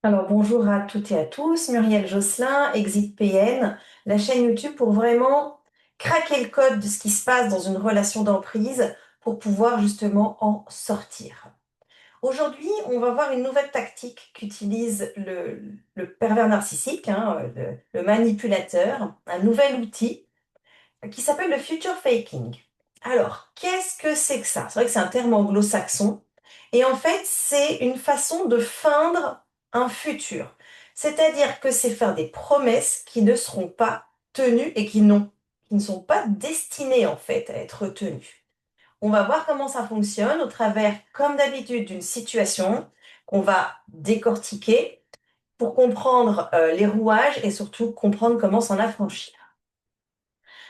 Alors bonjour à toutes et à tous, Muriel Josselin, Exit PN, la chaîne YouTube pour vraiment craquer le code de ce qui se passe dans une relation d'emprise pour pouvoir justement en sortir. Aujourd'hui, on va voir une nouvelle tactique qu'utilise le pervers narcissique, le manipulateur, un nouvel outil qui s'appelle le future faking. Alors, qu'est-ce que c'est que ça? C'est vrai que c'est un terme anglo-saxon. Et en fait, c'est une façon de feindre un futur. C'est-à-dire que c'est faire des promesses qui ne seront pas tenues et qui ne sont pas destinées en fait à être tenues. On va voir comment ça fonctionne au travers, comme d'habitude, d'une situation qu'on va décortiquer pour comprendre les rouages et surtout comprendre comment s'en affranchir.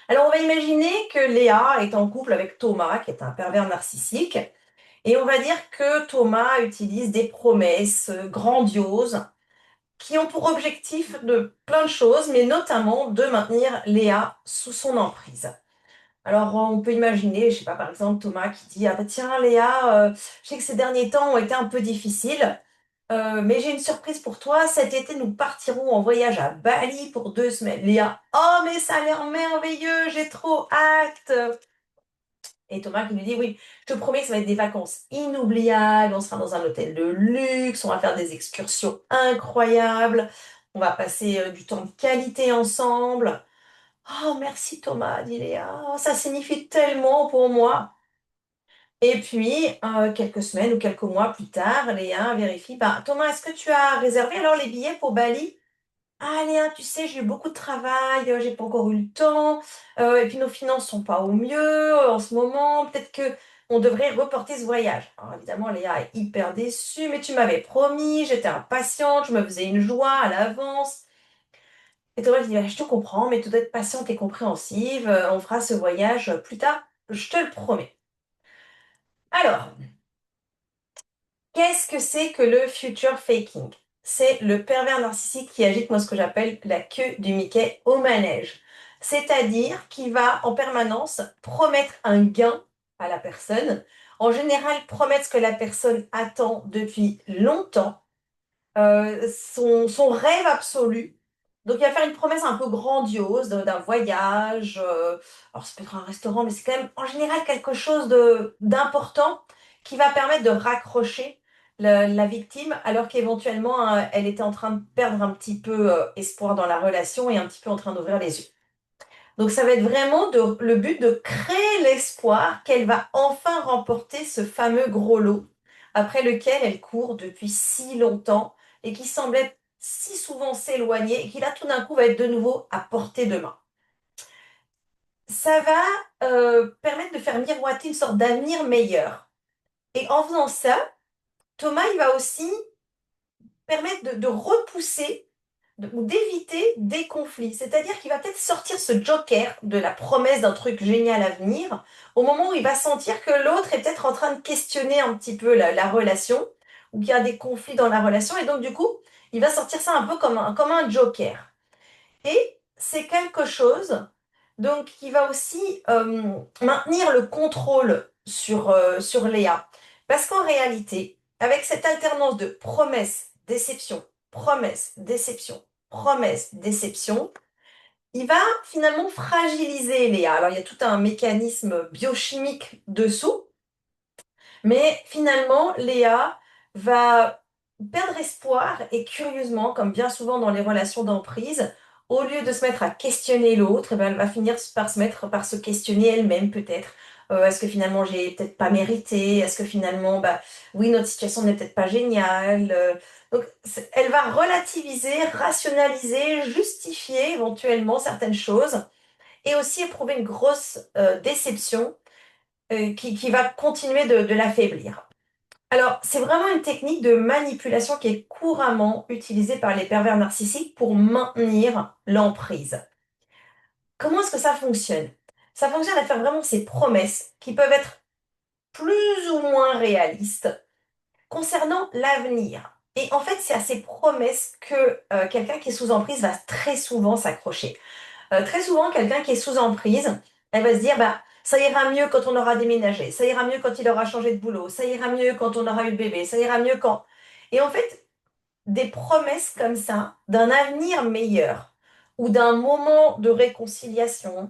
Alors, on va imaginer que Léa est en couple avec Thomas, qui est un pervers narcissique, et on va dire que Thomas utilise des promesses grandioses qui ont pour objectif de plein de choses, mais notamment de maintenir Léa sous son emprise. Alors, on peut imaginer, je sais pas, par exemple, Thomas qui dit, ah bah tiens, Léa, je sais que ces derniers temps ont été un peu difficiles, mais j'ai une surprise pour toi. Cet été, nous partirons en voyage à Bali pour 2 semaines. Léa, oh, mais ça a l'air merveilleux, j'ai trop hâte. Et Thomas qui lui dit, oui, je te promets que ça va être des vacances inoubliables, on sera dans un hôtel de luxe, on va faire des excursions incroyables, on va passer du temps de qualité ensemble. Oh, merci Thomas, dit Léa. Oh, ça signifie tellement pour moi. Et puis, quelques semaines ou quelques mois plus tard, Léa vérifie, bah, Thomas, est-ce que tu as réservé alors les billets pour Bali? Ah, Léa, tu sais, j'ai eu beaucoup de travail, j'ai pas encore eu le temps, et puis nos finances sont pas au mieux en ce moment, peut-être que on devrait reporter ce voyage. Alors évidemment, Léa est hyper déçue, mais tu m'avais promis, j'étais impatiente, je me faisais une joie à l'avance. Et Thomas lui dit, bah, je te comprends, mais tu dois être patiente et compréhensive. On fera ce voyage plus tard, je te le promets. Alors, qu'est-ce que c'est que le future faking? C'est le pervers narcissique qui agite, moi, ce que j'appelle la queue du Mickey au manège. C'est-à-dire qu'il va en permanence promettre un gain à la personne. En général, promettre ce que la personne attend depuis longtemps, son rêve absolu. Donc, il va faire une promesse un peu grandiose d'un voyage. Alors, ça peut être un restaurant, mais c'est quand même en général quelque chose d'important qui va permettre de raccrocher la victime, alors qu'éventuellement, elle était en train de perdre un petit peu espoir dans la relation et un petit peu en train d'ouvrir les yeux. Donc, ça va être vraiment le but de créer l'espoir qu'elle va enfin remporter ce fameux gros lot après lequel elle court depuis si longtemps et qui semblait si souvent s'éloigner et qui là tout d'un coup va être de nouveau à portée de main. Ça va permettre de faire miroiter une sorte d'avenir meilleur. Et en faisant ça, Thomas, il va aussi permettre de repousser ou d'éviter des conflits. C'est-à-dire qu'il va peut-être sortir ce joker de la promesse d'un truc génial à venir au moment où il va sentir que l'autre est peut-être en train de questionner un petit peu la relation ou qu'il y a des conflits dans la relation. Et donc, du coup, il va sortir ça un peu comme un joker. Et c'est quelque chose donc qui va aussi maintenir le contrôle sur Léa. Parce qu'en réalité, avec cette alternance de promesses, déception, promesses, déception, promesses, déception, il va finalement fragiliser Léa. Alors il y a tout un mécanisme biochimique dessous, mais finalement, Léa va perdre espoir et curieusement, comme bien souvent dans les relations d'emprise, au lieu de se mettre à questionner l'autre, eh ben, elle va finir par se mettre par se questionner elle-même peut-être. Est-ce que finalement j'ai peut-être pas mérité? Est-ce que finalement, bah oui, notre situation n'est peut-être pas géniale? Donc elle va relativiser, rationaliser, justifier éventuellement certaines choses et aussi éprouver une grosse déception qui va continuer de l'affaiblir. Alors, c'est vraiment une technique de manipulation qui est couramment utilisée par les pervers narcissiques pour maintenir l'emprise. Comment est-ce que ça fonctionne? Ça fonctionne à faire vraiment ces promesses qui peuvent être plus ou moins réalistes concernant l'avenir. Et en fait, c'est à ces promesses que quelqu'un qui est sous emprise va très souvent s'accrocher. Très souvent, quelqu'un qui est sous emprise, elle va se dire, bah, ça ira mieux quand on aura déménagé, ça ira mieux quand il aura changé de boulot, ça ira mieux quand on aura eu le bébé, ça ira mieux quand... Et en fait, des promesses comme ça d'un avenir meilleur ou d'un moment de réconciliation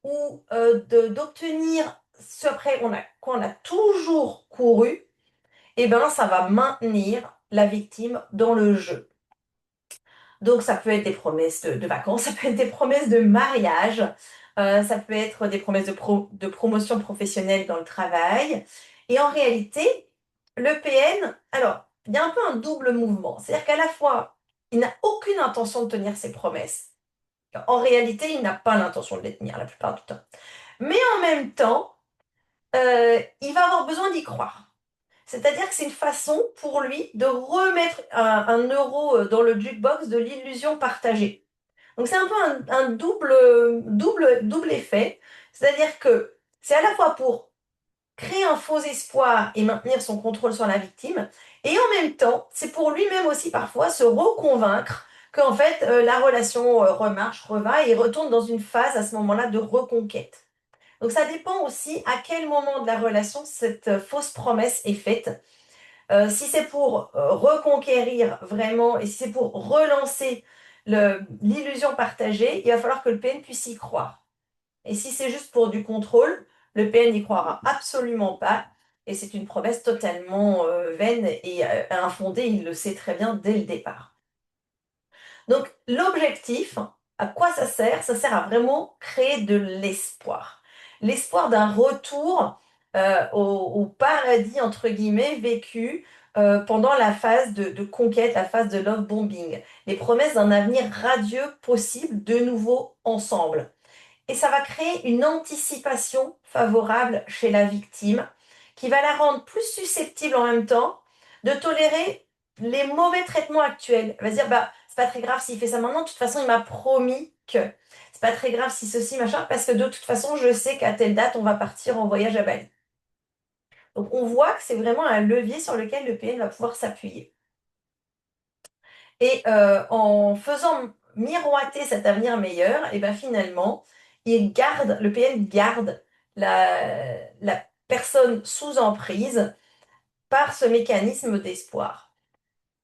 ou d'obtenir ce après quoi on a toujours couru, eh ben, ça va maintenir la victime dans le jeu. Donc, ça peut être des promesses de vacances, ça peut être des promesses de mariage, ça peut être des promesses de promotion professionnelle dans le travail. Et en réalité, le PN, alors, il y a un peu un double mouvement. C'est-à-dire qu'à la fois, il n'a aucune intention de tenir ses promesses. En réalité, il n'a pas l'intention de les tenir la plupart du temps. Mais en même temps, il va avoir besoin d'y croire. C'est-à-dire que c'est une façon pour lui de remettre un euro dans le jukebox de l'illusion partagée. Donc c'est un peu un double effet. C'est-à-dire que c'est à la fois pour créer un faux espoir et maintenir son contrôle sur la victime, et en même temps, c'est pour lui-même aussi parfois se reconvaincre qu'en fait la relation remarche, reva et retourne dans une phase à ce moment-là de reconquête. Donc ça dépend aussi à quel moment de la relation cette fausse promesse est faite. Si c'est pour reconquérir vraiment et si c'est pour relancer l'illusion partagée, il va falloir que le PN puisse y croire. Et si c'est juste pour du contrôle, le PN n'y croira absolument pas. Et c'est une promesse totalement vaine et infondée, il le sait très bien dès le départ. Donc l'objectif, à quoi ça sert? Ça sert à vraiment créer de l'espoir. L'espoir d'un retour au paradis, entre guillemets, vécu pendant la phase de conquête, la phase de love bombing. Les promesses d'un avenir radieux possible de nouveau ensemble. Et ça va créer une anticipation favorable chez la victime qui va la rendre plus susceptible en même temps de tolérer les mauvais traitements actuels. Elle va se dire, bah, c'est pas très grave s'il fait ça maintenant, de toute façon, il m'a promis que. C'est pas très grave si ceci, machin, parce que de toute façon, je sais qu'à telle date, on va partir en voyage à Bali. Donc, on voit que c'est vraiment un levier sur lequel le PN va pouvoir s'appuyer. Et en faisant miroiter cet avenir meilleur, et ben finalement, le PN garde la personne sous emprise par ce mécanisme d'espoir,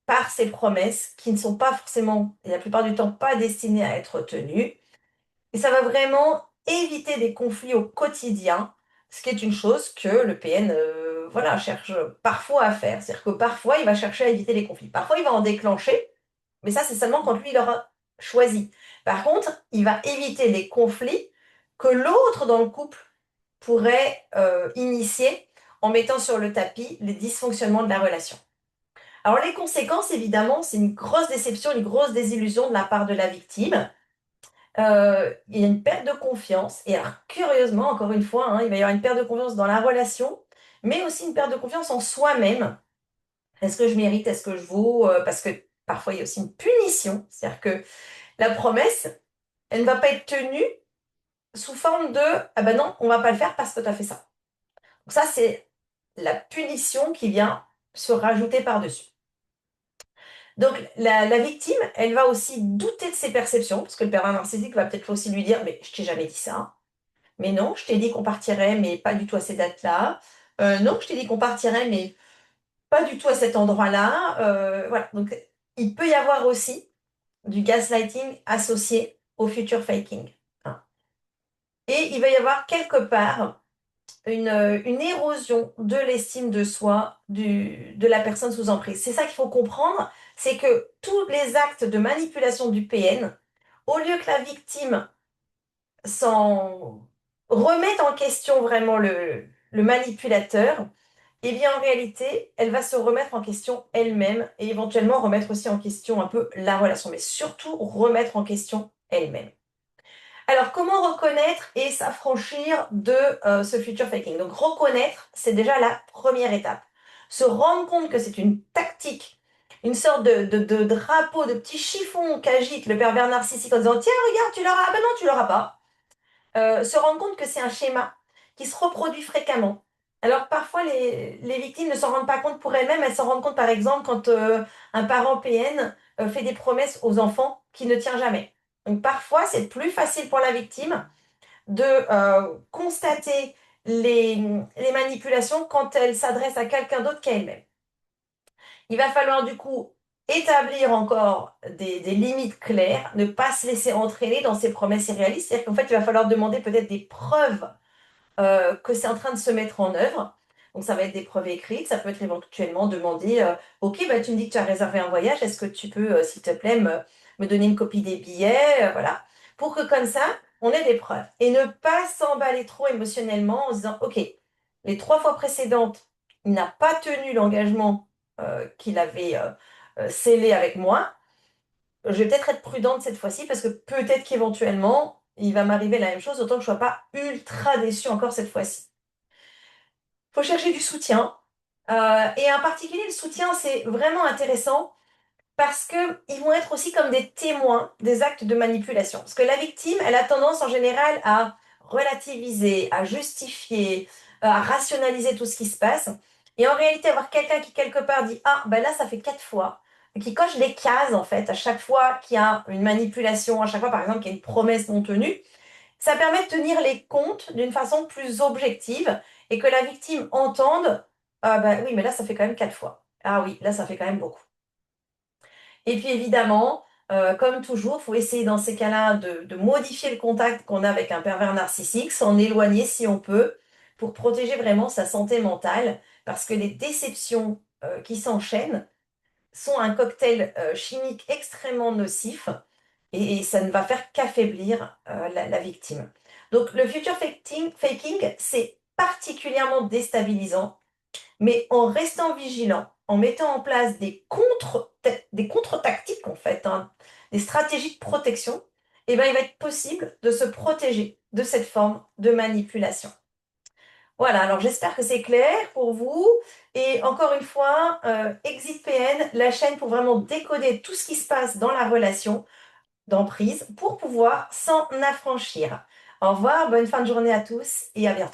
par ces promesses qui ne sont pas forcément, et la plupart du temps, pas destinées à être tenues. Et ça va vraiment éviter des conflits au quotidien, ce qui est une chose que le PN voilà, cherche parfois à faire. C'est-à-dire que parfois, il va chercher à éviter les conflits. Parfois, il va en déclencher, mais ça, c'est seulement quand lui, il aura choisi. Par contre, il va éviter les conflits que l'autre dans le couple pourrait initier en mettant sur le tapis les dysfonctionnements de la relation. Alors, les conséquences, évidemment, c'est une grosse déception, une grosse désillusion de la part de la victime. Il y a une perte de confiance. Et alors, curieusement, encore une fois, hein, il va y avoir une perte de confiance dans la relation, mais aussi une perte de confiance en soi-même. Est-ce que je mérite? Est-ce que je vaux? Parce que parfois, il y a aussi une punition. C'est-à-dire que la promesse, elle ne va pas être tenue sous forme de ah ben non, on va pas le faire parce que tu as fait ça. Donc ça, c'est la punition qui vient se rajouter par-dessus. Donc la victime, elle va aussi douter de ses perceptions, parce que le pervers narcissique va peut-être aussi lui dire, mais je t'ai jamais dit ça. Mais non, je t'ai dit qu'on partirait, mais pas du tout à ces dates-là. Non, je t'ai dit qu'on partirait, mais pas du tout à cet endroit-là. Voilà. Donc, il peut y avoir aussi du gaslighting associé au future faking, hein. Et il va y avoir quelque part une érosion de l'estime de soi de la personne sous emprise. C'est ça qu'il faut comprendre, c'est que tous les actes de manipulation du PN, au lieu que la victime s'en remette en question vraiment le manipulateur, eh bien en réalité, elle va se remettre en question elle-même et éventuellement remettre aussi en question un peu la relation, mais surtout remettre en question elle-même. Alors, comment reconnaître et s'affranchir de ce future faking? Donc, reconnaître, c'est déjà la première étape. Se rendre compte que c'est une tactique, une sorte de drapeau, de petit chiffon qu'agite le pervers narcissique en disant, tiens, regarde, tu l'auras. Ah ben non, tu l'auras pas. Se rendre compte que c'est un schéma qui se reproduit fréquemment. Alors parfois les victimes ne s'en rendent pas compte pour elles-mêmes, elles s'en rendent compte par exemple quand un parent PN fait des promesses aux enfants qui ne tient jamais. Donc parfois c'est plus facile pour la victime de constater les manipulations quand elle s'adresse à quelqu'un d'autre qu'à elle-même. Il va falloir du coup établir encore des limites claires, ne pas se laisser entraîner dans ces promesses irréalistes. C'est-à-dire qu'en fait, il va falloir demander peut-être des preuves que c'est en train de se mettre en œuvre. Donc, ça va être des preuves écrites. Ça peut être éventuellement demander, OK, bah, tu me dis que tu as réservé un voyage. Est-ce que tu peux, s'il te plaît, me donner une copie des billets? Voilà. Pour que comme ça, on ait des preuves. Et ne pas s'emballer trop émotionnellement en se disant, OK, les 3 fois précédentes, il n'a pas tenu l'engagement qu'il avait scellé avec moi. Je vais peut-être être prudente cette fois-ci parce que peut-être qu'éventuellement, il va m'arriver la même chose, autant que je ne sois pas ultra déçue encore cette fois-ci. Il faut chercher du soutien. Et en particulier, le soutien, c'est vraiment intéressant parce qu'ils vont être aussi comme des témoins des actes de manipulation. Parce que la victime, elle a tendance en général à relativiser, à justifier, à rationaliser tout ce qui se passe. Et en réalité, avoir quelqu'un qui quelque part dit, ah, ben là, ça fait 4 fois, qui coche des cases en fait, à chaque fois qu'il y a une manipulation, à chaque fois par exemple qu'il y a une promesse non tenue, ça permet de tenir les comptes d'une façon plus objective et que la victime entende, ah ben oui, mais là, ça fait quand même 4 fois. Ah oui, là, ça fait quand même beaucoup. Et puis évidemment, comme toujours, il faut essayer dans ces cas-là de modifier le contact qu'on a avec un pervers narcissique, s'en éloigner si on peut, pour protéger vraiment sa santé mentale, parce que les déceptions qui s'enchaînent sont un cocktail chimique extrêmement nocif et ça ne va faire qu'affaiblir la victime. Donc le future faking, c'est particulièrement déstabilisant, mais en restant vigilant, en mettant en place des contre-tactiques en fait, hein, des stratégies de protection, eh ben, il va être possible de se protéger de cette forme de manipulation. Voilà, alors j'espère que c'est clair pour vous. Et encore une fois, ExitPN, la chaîne pour vraiment décoder tout ce qui se passe dans la relation d'emprise pour pouvoir s'en affranchir. Au revoir, bonne fin de journée à tous et à bientôt.